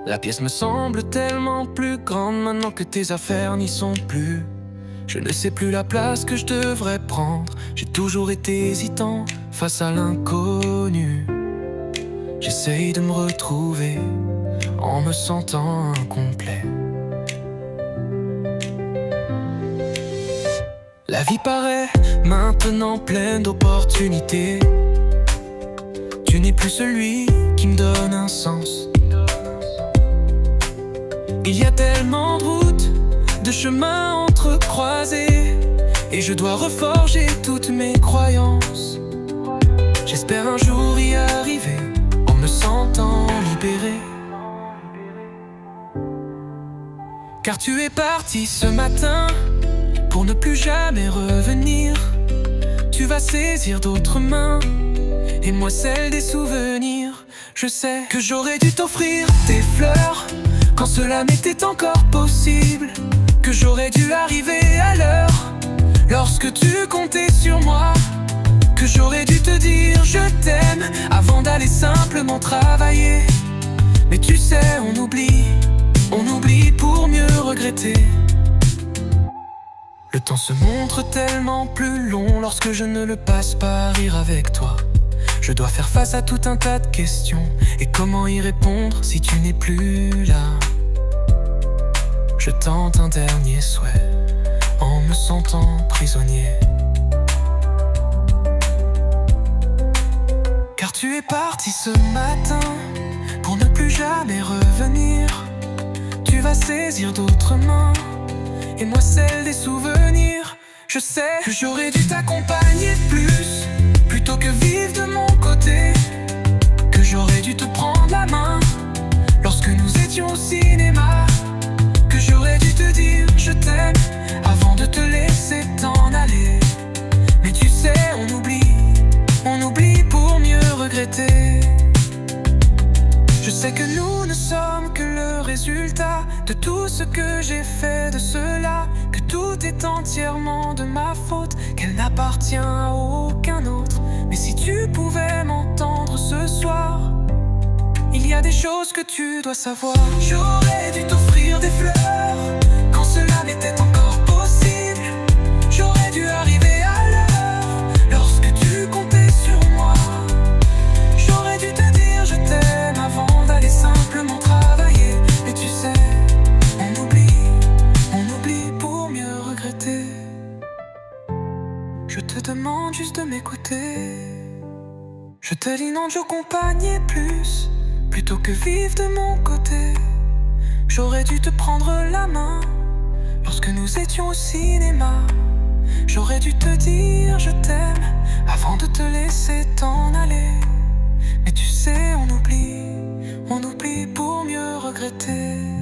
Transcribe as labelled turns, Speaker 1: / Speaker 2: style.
Speaker 1: La pièce me semble tellement plus grande maintenant que tes affaires n'y sont plus. Je ne sais plus la place que je devrais prendre. J'ai toujours été hésitant face à l'inconnu. J'essaye de me retrouver en me sentant incomplet. La vie paraît maintenant pleine d'opportunités. Tu n'es plus celui qui me donne un sens. Il y a tellement de routes, de chemins entrecroisés, et je dois reforger toutes mes croyances. J'espère un jour y arriver en me sentant libéré. Car tu es parti ce matin pour ne plus jamais revenir. Tu vas saisir d'autres mains et moi celle des souvenirs. Je sais que j'aurais dû t'offrir des fleurs quand cela m'était encore possible, que j'aurais dû arriver à l'heure lorsque tu comptais sur moi, que j'aurais dû te dire je t'aime avant d'aller simplement travailler. Mais tu sais, on oublie pour mieux regretter. Le temps se montre tellement plus long lorsque je ne le passe pas à rire avec toi. Je dois faire face à tout un tas de questions, et comment y répondre si tu n'es plus là? Je tente un dernier souhait en me sentant prisonnier. Car tu es parti ce matin pour ne plus jamais revenir. Tu vas saisir d'autres mains et moi celle des souvenirs. Je sais que j'aurais dû t'accompagner plus plutôt que vivre de mon côté, que j'aurais dû te prendre la main lorsque nous étions au cinéma, que j'aurais dû te dire je t'aime avant de te laisser t'en aller. Mais tu sais, on oublie pour mieux regretter. Je sais que nous ne sommes que le résultat de tout ce que j'ai fait de cela, que tout est entièrement de ma faute, qu'elle n'appartient à aucun autre. Mais si tu pouvais m'entendre ce soir, il y a des choses que tu dois savoir. J'aurais dû t'offrir des fleurs quand cela n'était encore possible. J'aurais dû arriver à l'heure lorsque tu comptais sur moi. J'aurais dû te dire je t'aime avant d'aller simplement travailler. Mais tu sais, on oublie pour mieux regretter. Je te demande juste de m'écouter. Je te dis non, je compagner plus plutôt que vivre de mon côté. J'aurais dû te prendre la main lorsque nous étions au cinéma. J'aurais dû te dire je t'aime avant de te laisser t'en aller. Mais tu sais, on oublie pour mieux regretter.